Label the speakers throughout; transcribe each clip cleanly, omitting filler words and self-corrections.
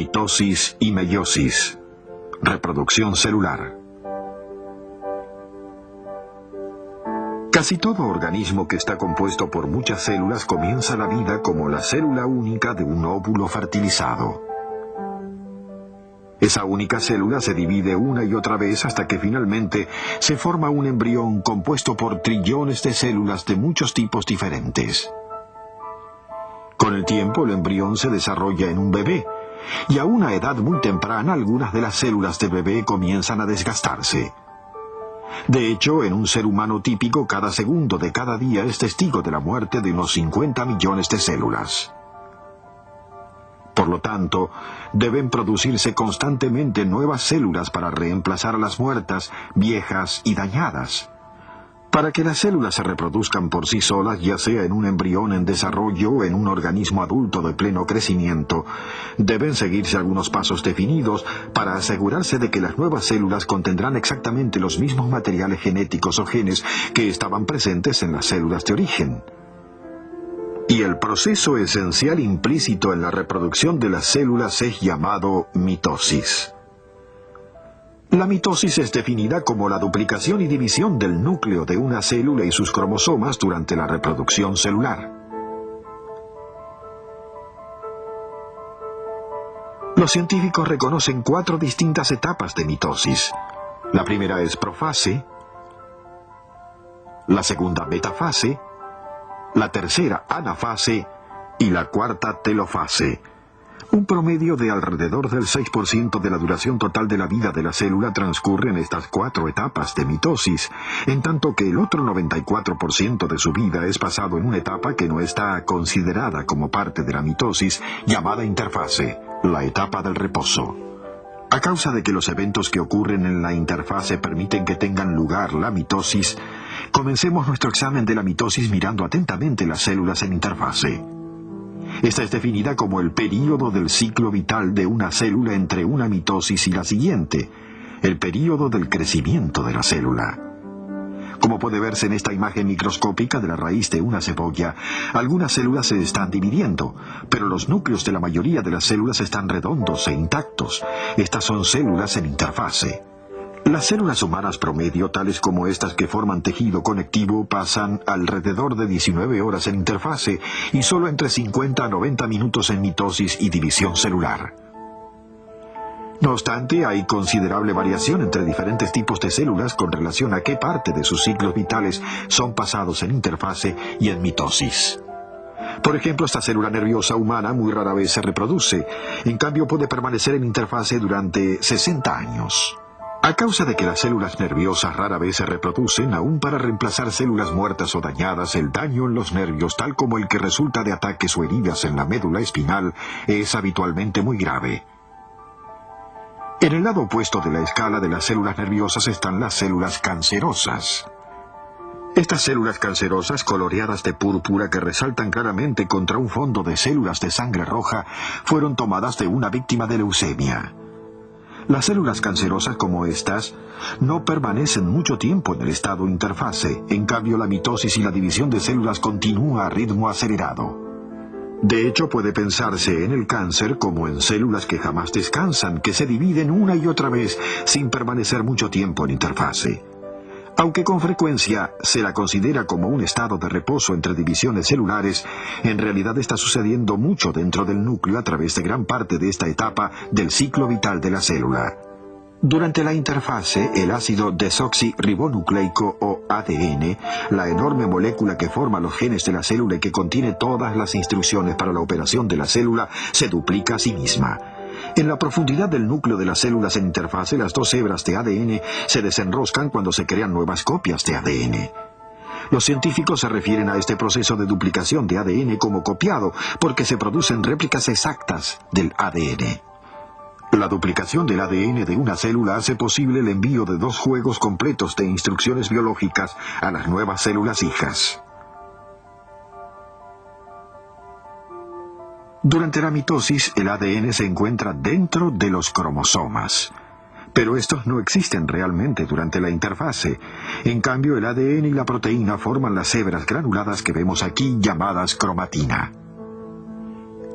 Speaker 1: Mitosis y meiosis. Reproducción celular. Casi todo organismo que está compuesto por muchas células comienza la vida como la célula única de un óvulo fertilizado. Esa única célula se divide una y otra vez hasta que finalmente se forma un embrión compuesto por trillones de células de muchos tipos diferentes. Con el tiempo, el embrión se desarrolla en un bebé, y a una edad muy temprana algunas de las células del bebé comienzan a desgastarse. De hecho, en un ser humano típico, cada segundo de cada día es testigo de la muerte de unos 50 millones de células. Por lo tanto, deben producirse constantemente nuevas células para reemplazar a las muertas, viejas y dañadas. Para que las células se reproduzcan por sí solas, ya sea en un embrión en desarrollo o en un organismo adulto de pleno crecimiento, deben seguirse algunos pasos definidos para asegurarse de que las nuevas células contendrán exactamente los mismos materiales genéticos o genes que estaban presentes en las células de origen. Y el proceso esencial implícito en la reproducción de las células es llamado mitosis. La mitosis es definida como la duplicación y división del núcleo de una célula y sus cromosomas durante la reproducción celular. Los científicos reconocen 4 distintas etapas de mitosis. La primera es profase, la segunda metafase, la tercera anafase y la cuarta telofase. Un promedio de alrededor del 6% de la duración total de la vida de la célula transcurre en estas 4 etapas de mitosis, en tanto que el otro 94% de su vida es pasado en una etapa que no está considerada como parte de la mitosis, llamada interfase, la etapa del reposo. A causa de que los eventos que ocurren en la interfase permiten que tengan lugar la mitosis, comencemos nuestro examen de la mitosis mirando atentamente las células en interfase. Esta es definida como el período del ciclo vital de una célula entre una mitosis y la siguiente, el período del crecimiento de la célula. Como puede verse en esta imagen microscópica de la raíz de una cebolla, algunas células se están dividiendo, pero los núcleos de la mayoría de las células están redondos e intactos. Estas son células en interfase. Las células humanas promedio, tales como estas que forman tejido conectivo, pasan alrededor de 19 horas en interfase y solo entre 50 a 90 minutos en mitosis y división celular. No obstante, hay considerable variación entre diferentes tipos de células con relación a qué parte de sus ciclos vitales son pasados en interfase y en mitosis. Por ejemplo, esta célula nerviosa humana muy rara vez se reproduce, en cambio puede permanecer en interfase durante 60 años. A causa de que las células nerviosas rara vez se reproducen, aún para reemplazar células muertas o dañadas, el daño en los nervios, tal como el que resulta de ataques o heridas en la médula espinal, es habitualmente muy grave. En el lado opuesto de la escala de las células nerviosas están las células cancerosas. Estas células cancerosas, coloreadas de púrpura que resaltan claramente contra un fondo de células de sangre roja, fueron tomadas de una víctima de leucemia. Las células cancerosas como estas no permanecen mucho tiempo en el estado interfase, en cambio la mitosis y la división de células continúa a ritmo acelerado. De hecho, puede pensarse en el cáncer como en células que jamás descansan, que se dividen una y otra vez sin permanecer mucho tiempo en interfase. Aunque con frecuencia se la considera como un estado de reposo entre divisiones celulares, en realidad está sucediendo mucho dentro del núcleo a través de gran parte de esta etapa del ciclo vital de la célula. Durante la interfase, el ácido desoxirribonucleico o ADN, la enorme molécula que forma los genes de la célula y que contiene todas las instrucciones para la operación de la célula, se duplica a sí misma. En la profundidad del núcleo de las células en interfase, las 2 hebras de ADN se desenroscan cuando se crean nuevas copias de ADN. Los científicos se refieren a este proceso de duplicación de ADN como copiado, porque se producen réplicas exactas del ADN. La duplicación del ADN de una célula hace posible el envío de 2 juegos completos de instrucciones biológicas a las nuevas células hijas. Durante la mitosis, el ADN se encuentra dentro de los cromosomas. Pero estos no existen realmente durante la interfase. En cambio, el ADN y la proteína forman las hebras granuladas que vemos aquí, llamadas cromatina.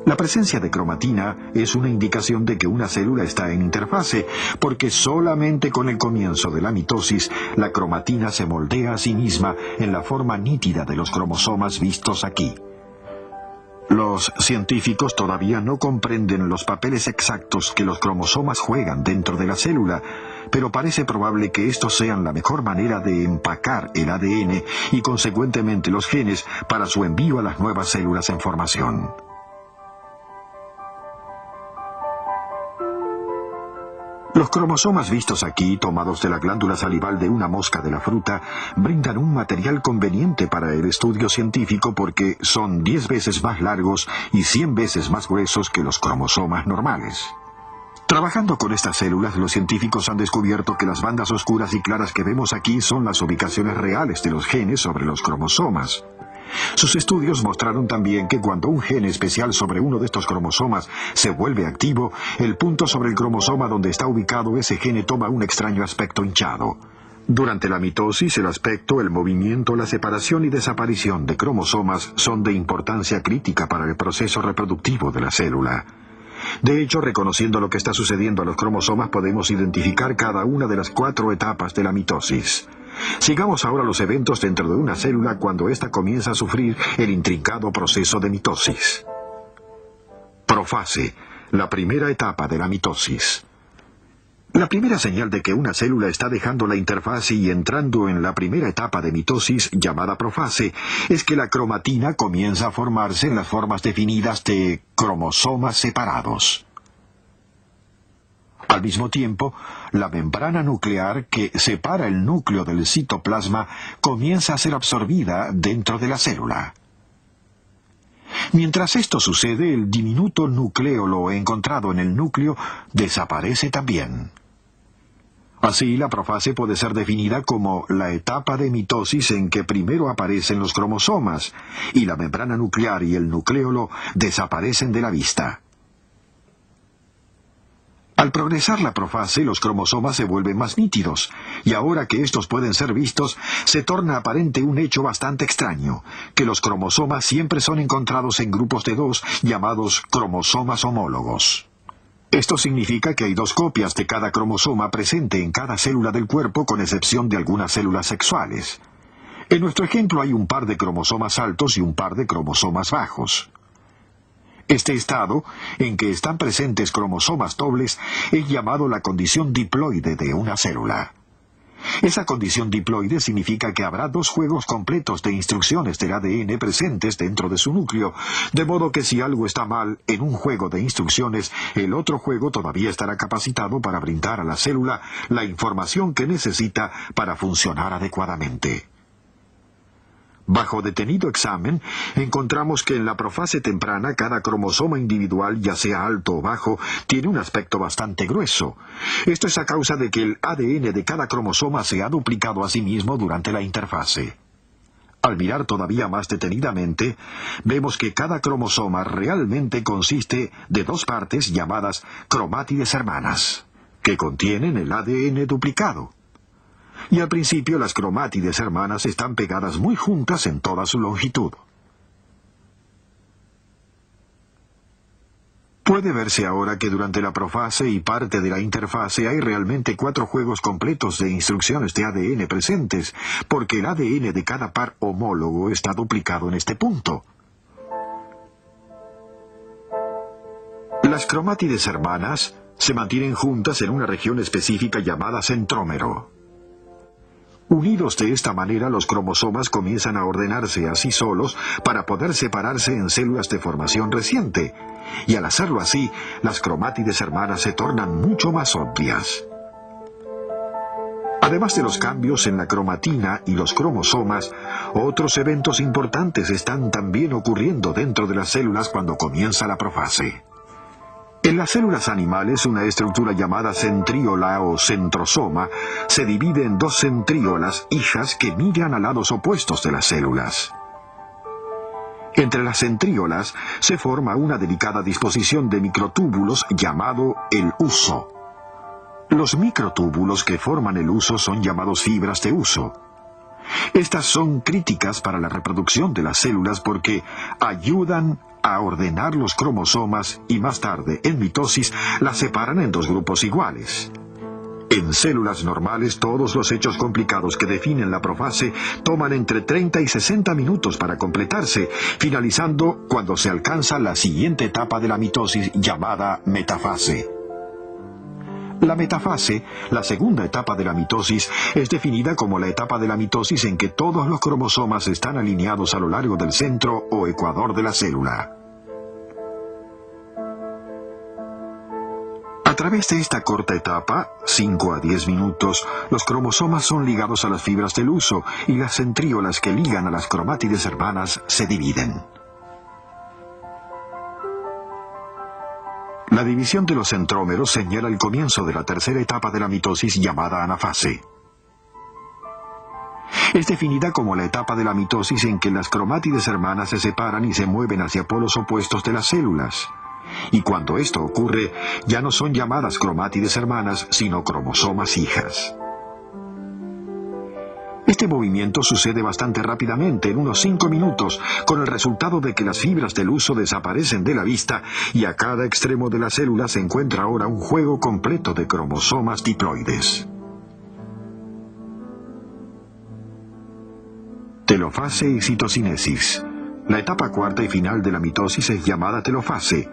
Speaker 1: La presencia de cromatina es una indicación de que una célula está en interfase, porque solamente con el comienzo de la mitosis, la cromatina se moldea a sí misma en la forma nítida de los cromosomas vistos aquí. Los científicos todavía no comprenden los papeles exactos que los cromosomas juegan dentro de la célula, pero parece probable que estos sean la mejor manera de empacar el ADN y consecuentemente los genes para su envío a las nuevas células en formación. Los cromosomas vistos aquí, tomados de la glándula salival de una mosca de la fruta, brindan un material conveniente para el estudio científico porque son 10 veces más largos y 100 veces más gruesos que los cromosomas normales. Trabajando con estas células, los científicos han descubierto que las bandas oscuras y claras que vemos aquí son las ubicaciones reales de los genes sobre los cromosomas. Sus estudios mostraron también que cuando un gen especial sobre uno de estos cromosomas se vuelve activo, el punto sobre el cromosoma donde está ubicado ese gen toma un extraño aspecto hinchado. Durante la mitosis, el aspecto, el movimiento, la separación y desaparición de cromosomas son de importancia crítica para el proceso reproductivo de la célula. De hecho, reconociendo lo que está sucediendo a los cromosomas, podemos identificar cada una de las 4 etapas de la mitosis. Sigamos ahora los eventos dentro de una célula cuando ésta comienza a sufrir el intrincado proceso de mitosis. Profase, la primera etapa de la mitosis. La primera señal de que una célula está dejando la interfase y entrando en la primera etapa de mitosis, llamada profase, es que la cromatina comienza a formarse en las formas definidas de cromosomas separados. Al mismo tiempo, la membrana nuclear que separa el núcleo del citoplasma comienza a ser absorbida dentro de la célula. Mientras esto sucede, el diminuto nucleolo encontrado en el núcleo desaparece también. Así, la profase puede ser definida como la etapa de mitosis en que primero aparecen los cromosomas y la membrana nuclear y el nucleolo desaparecen de la vista. Al progresar la profase, los cromosomas se vuelven más nítidos, y ahora que estos pueden ser vistos, se torna aparente un hecho bastante extraño, que los cromosomas siempre son encontrados en grupos de 2, llamados cromosomas homólogos. Esto significa que hay 2 copias de cada cromosoma presente en cada célula del cuerpo, con excepción de algunas células sexuales. En nuestro ejemplo hay un par de cromosomas altos y un par de cromosomas bajos. Este estado, en que están presentes cromosomas dobles, es llamado la condición diploide de una célula. Esa condición diploide significa que habrá 2 juegos completos de instrucciones del ADN presentes dentro de su núcleo, de modo que si algo está mal en un juego de instrucciones, el otro juego todavía estará capacitado para brindar a la célula la información que necesita para funcionar adecuadamente. Bajo detenido examen, encontramos que en la profase temprana cada cromosoma individual, ya sea alto o bajo, tiene un aspecto bastante grueso. Esto es a causa de que el ADN de cada cromosoma se ha duplicado a sí mismo durante la interfase. Al mirar todavía más detenidamente, vemos que cada cromosoma realmente consiste de 2 partes llamadas cromátides hermanas, que contienen el ADN duplicado. Y al principio las cromátides hermanas están pegadas muy juntas en toda su longitud. Puede verse ahora que durante la profase y parte de la interfase hay realmente 4 juegos completos de instrucciones de ADN presentes, porque el ADN de cada par homólogo está duplicado en este punto. Las cromátides hermanas se mantienen juntas en una región específica llamada centrómero. Unidos de esta manera, los cromosomas comienzan a ordenarse a sí solos para poder separarse en células de formación reciente, y al hacerlo así, las cromátides hermanas se tornan mucho más obvias. Además de los cambios en la cromatina y los cromosomas, otros eventos importantes están también ocurriendo dentro de las células cuando comienza la profase. En las células animales, una estructura llamada centríola o centrosoma se divide en 2 centríolas hijas que miran a lados opuestos de las células. Entre las centríolas se forma una delicada disposición de microtúbulos llamado el huso. Los microtúbulos que forman el huso son llamados fibras de huso. Estas son críticas para la reproducción de las células porque ayudan a ordenar los cromosomas y más tarde, en mitosis, las separan en dos grupos iguales. En células normales, todos los hechos complicados que definen la profase toman entre 30 y 60 minutos para completarse, finalizando cuando se alcanza la siguiente etapa de la mitosis llamada metafase. La metafase, la segunda etapa de la mitosis, es definida como la etapa de la mitosis en que todos los cromosomas están alineados a lo largo del centro o ecuador de la célula. A través de esta corta etapa, 5 a 10 minutos, los cromosomas son ligados a las fibras del huso y las centríolas que ligan a las cromátides hermanas se dividen. La división de los centrómeros señala el comienzo de la tercera etapa de la mitosis llamada anafase. Es definida como la etapa de la mitosis en que las cromátides hermanas se separan y se mueven hacia polos opuestos de las células. Y cuando esto ocurre, ya no son llamadas cromátides hermanas, sino cromosomas hijas. Este movimiento sucede bastante rápidamente, en unos 5 minutos, con el resultado de que las fibras del huso desaparecen de la vista y a cada extremo de la célula se encuentra ahora un juego completo de cromosomas diploides. Telofase y citocinesis. La etapa cuarta y final de la mitosis es llamada telofase.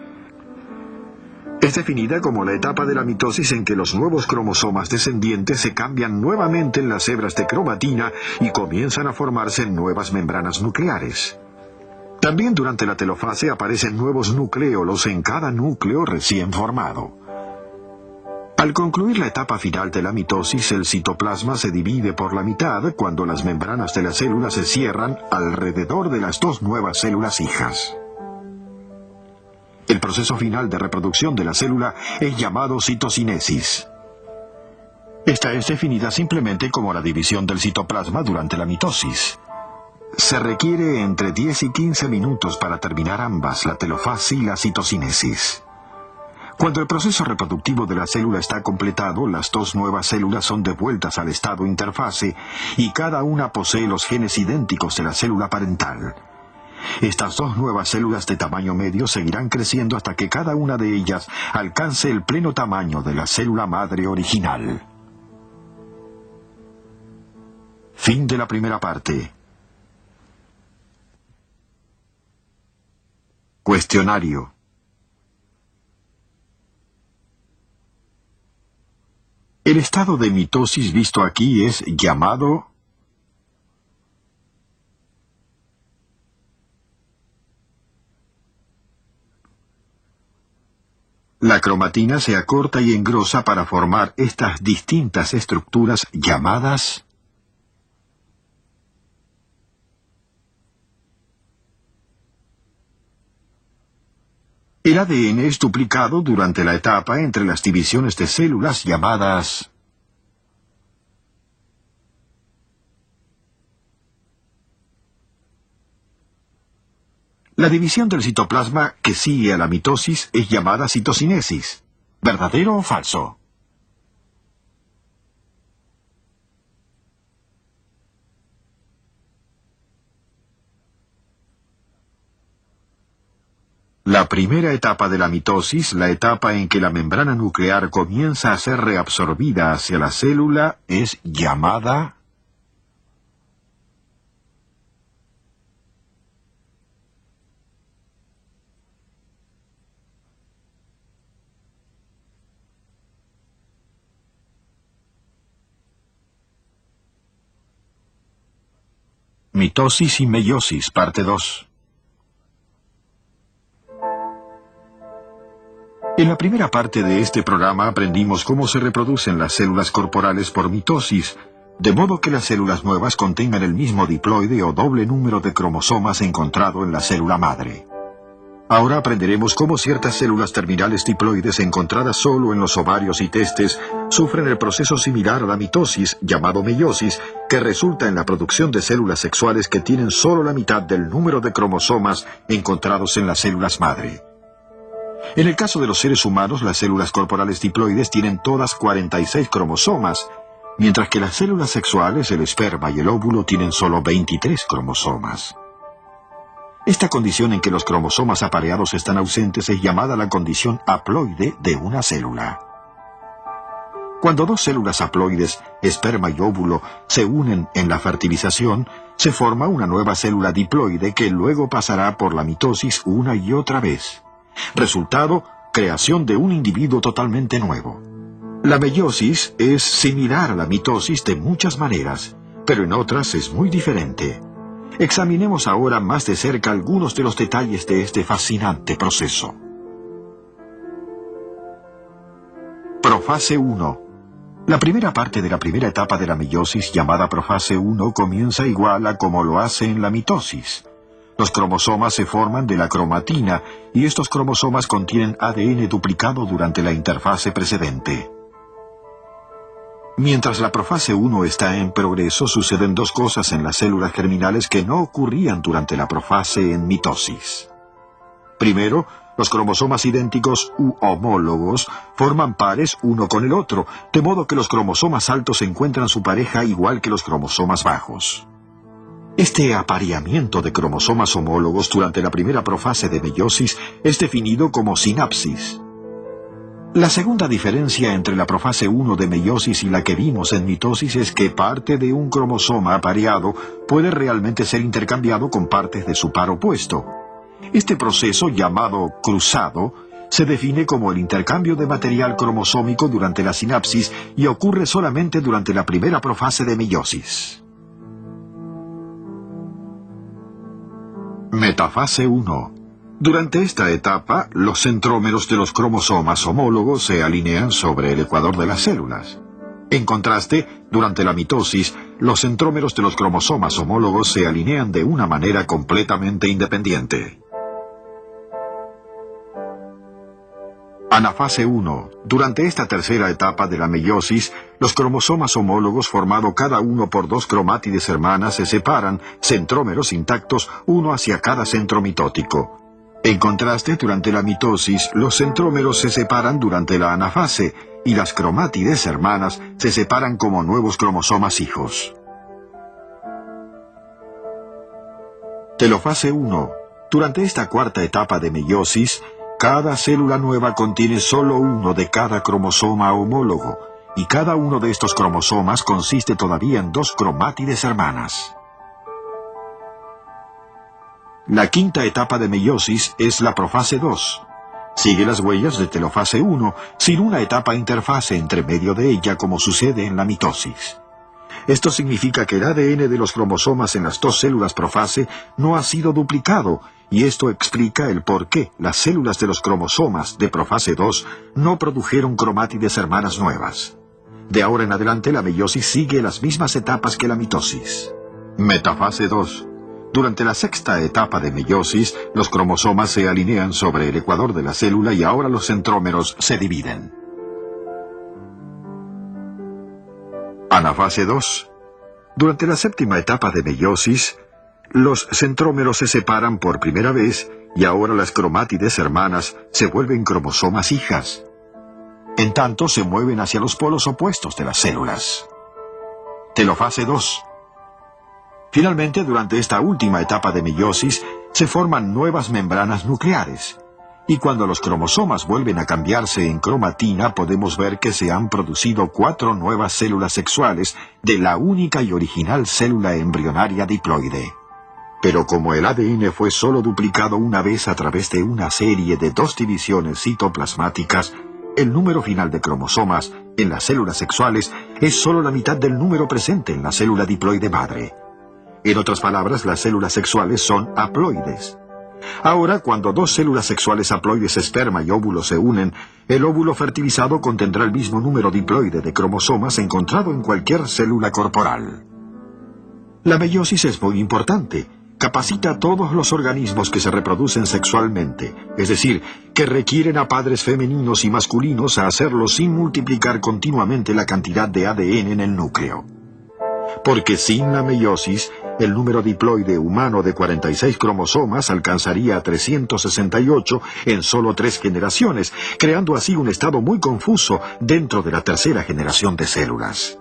Speaker 1: Es definida como la etapa de la mitosis en que los nuevos cromosomas descendientes se cambian nuevamente en las hebras de cromatina y comienzan a formarse nuevas membranas nucleares. También durante la telofase aparecen nuevos nucleolos en cada núcleo recién formado. Al concluir la etapa final de la mitosis, el citoplasma se divide por la mitad cuando las membranas de la célula se cierran alrededor de las dos nuevas células hijas. El proceso final de reproducción de la célula es llamado citocinesis. Esta es definida simplemente como la división del citoplasma durante la mitosis. Se requiere entre 10 y 15 minutos para terminar ambas, la telofase y la citocinesis. Cuando el proceso reproductivo de la célula está completado, las dos nuevas células son devueltas al estado interfase y cada una posee los genes idénticos de la célula parental. Estas dos nuevas células de tamaño medio seguirán creciendo hasta que cada una de ellas alcance el pleno tamaño de la célula madre original. Fin de la primera parte. Cuestionario. El estado de mitosis visto aquí es llamado la cromatina se acorta y engrosa para formar estas distintas estructuras llamadas el ADN es duplicado durante la etapa entre las divisiones de células llamadas la división del citoplasma que sigue a la mitosis es llamada citocinesis. ¿Verdadero o falso? La primera etapa de la mitosis, la etapa en que la membrana nuclear comienza a ser reabsorbida hacia la célula, es llamada mitosis y meiosis, parte 2. En la primera parte de este programa aprendimos cómo se reproducen las células corporales por mitosis, de modo que las células nuevas contengan el mismo diploide o doble número de cromosomas encontrado en la célula madre. Ahora aprenderemos cómo ciertas células terminales diploides encontradas solo en los ovarios y testes sufren el proceso similar a la mitosis, llamado meiosis, que resulta en la producción de células sexuales que tienen solo la mitad del número de cromosomas encontrados en las células madre. En el caso de los seres humanos, las células corporales diploides tienen todas 46 cromosomas, mientras que las células sexuales, el esperma y el óvulo tienen solo 23 cromosomas. Esta condición en que los cromosomas apareados están ausentes es llamada la condición haploide de una célula. Cuando dos células haploides, esperma y óvulo, se unen en la fertilización, se forma una nueva célula diploide que luego pasará por la mitosis una y otra vez. Resultado, creación de un individuo totalmente nuevo. La meiosis es similar a la mitosis de muchas maneras, pero en otras es muy diferente. Examinemos ahora más de cerca algunos de los detalles de este fascinante proceso. Profase 1. La primera parte de la primera etapa de la meiosis, llamada profase 1, comienza igual a como lo hace en la mitosis. Los cromosomas se forman de la cromatina, y estos cromosomas contienen ADN duplicado durante la interfase precedente. Mientras la profase 1 está en progreso, suceden dos cosas en las células germinales que no ocurrían durante la profase en mitosis. Primero, los cromosomas idénticos u homólogos forman pares uno con el otro, de modo que los cromosomas altos encuentran su pareja igual que los cromosomas bajos. Este apareamiento de cromosomas homólogos durante la primera profase de meiosis es definido como sinapsis. La segunda diferencia entre la profase 1 de meiosis y la que vimos en mitosis es que parte de un cromosoma apareado puede realmente ser intercambiado con partes de su par opuesto. Este proceso, llamado cruzado, se define como el intercambio de material cromosómico durante la sinapsis y ocurre solamente durante la primera profase de meiosis. Metafase 1. Durante esta etapa, los centrómeros de los cromosomas homólogos se alinean sobre el ecuador de las células. En contraste, durante la mitosis, los centrómeros de los cromosomas homólogos se alinean de una manera completamente independiente. Anafase 1. Durante esta tercera etapa de la meiosis, los cromosomas homólogos formado cada uno por dos cromátides hermanas se separan, centrómeros intactos, uno hacia cada centro mitótico. En contraste, durante la mitosis, los centrómeros se separan durante la anafase, y las cromátides hermanas se separan como nuevos cromosomas hijos. Telofase 1. Durante esta cuarta etapa de meiosis, cada célula nueva contiene solo uno de cada cromosoma homólogo, y cada uno de estos cromosomas consiste todavía en dos cromátides hermanas. La quinta etapa de meiosis es la profase 2. Sigue las huellas de telofase 1, sin una etapa interfase entre medio de ella como sucede en la mitosis. Esto significa que el ADN de los cromosomas en las dos células profase no ha sido duplicado, y esto explica el por qué las células de los cromosomas de profase 2 no produjeron cromátides hermanas nuevas. De ahora en adelante la meiosis sigue las mismas etapas que la mitosis. Metafase 2. Durante la sexta etapa de meiosis, los cromosomas se alinean sobre el ecuador de la célula y ahora los centrómeros se dividen. Anafase 2. Durante la séptima etapa de meiosis, los centrómeros se separan por primera vez y ahora las cromátides hermanas se vuelven cromosomas hijas. En tanto, se mueven hacia los polos opuestos de las células. Telofase 2. Finalmente, durante esta última etapa de meiosis, se forman nuevas membranas nucleares. Y cuando los cromosomas vuelven a cambiarse en cromatina, podemos ver que se han producido 4 nuevas células sexuales de la única y original célula embrionaria diploide. Pero como el ADN fue solo duplicado una vez a través de una serie de 2 divisiones citoplasmáticas, el número final de cromosomas en las células sexuales es solo la mitad del número presente en la célula diploide madre. En otras palabras, las células sexuales son haploides. Ahora, cuando dos células sexuales haploides esperma y óvulo se unen, el óvulo fertilizado contendrá el mismo número diploide de cromosomas encontrado en cualquier célula corporal. La meiosis es muy importante. Capacita a todos los organismos que se reproducen sexualmente, es decir, que requieren a padres femeninos y masculinos a hacerlo sin multiplicar continuamente la cantidad de ADN en el núcleo. Porque sin la meiosis, el número diploide humano de 46 cromosomas alcanzaría a 368 en solo 3 generaciones, creando así un estado muy confuso dentro de la tercera generación de células.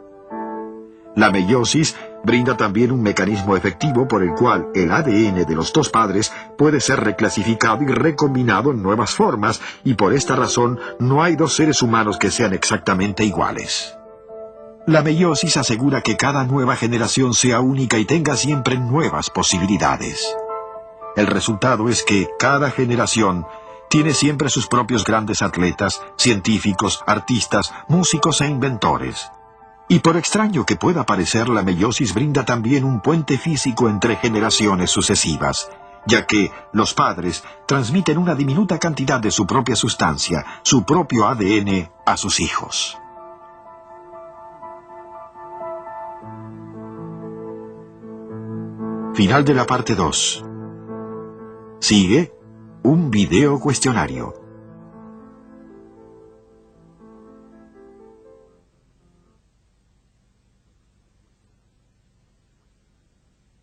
Speaker 1: La meiosis brinda también un mecanismo efectivo por el cual el ADN de los dos padres puede ser reclasificado y recombinado en nuevas formas, y por esta razón no hay dos seres humanos que sean exactamente iguales. La meiosis asegura que cada nueva generación sea única y tenga siempre nuevas posibilidades. El resultado es que cada generación tiene siempre sus propios grandes atletas, científicos, artistas, músicos e inventores. Y por extraño que pueda parecer, la meiosis brinda también un puente físico entre generaciones sucesivas, ya que los padres transmiten una diminuta cantidad de su propia sustancia, su propio ADN, a sus hijos. Final de la parte 2. Sigue un video cuestionario.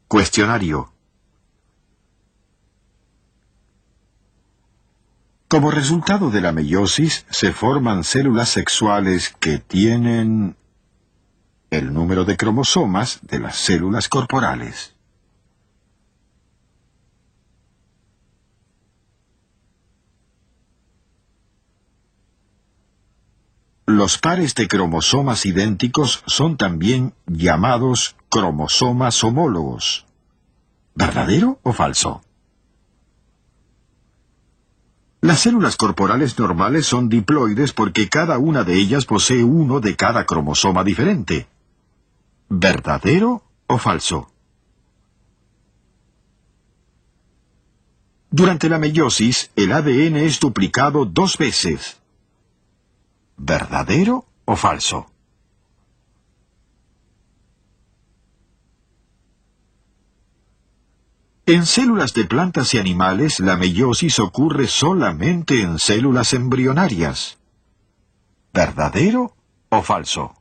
Speaker 1: Cuestionario. Como resultado de la meiosis, se forman células sexuales que tienen el número de cromosomas de las células corporales. Los pares de cromosomas idénticos son también llamados cromosomas homólogos. ¿Verdadero o falso? Las células corporales normales son diploides porque cada una de ellas posee uno de cada cromosoma diferente. ¿Verdadero o falso? Durante la meiosis, el ADN es duplicado 2 veces. ¿Verdadero o falso? En células de plantas y animales, la meiosis ocurre solamente en células embrionarias. ¿Verdadero o falso?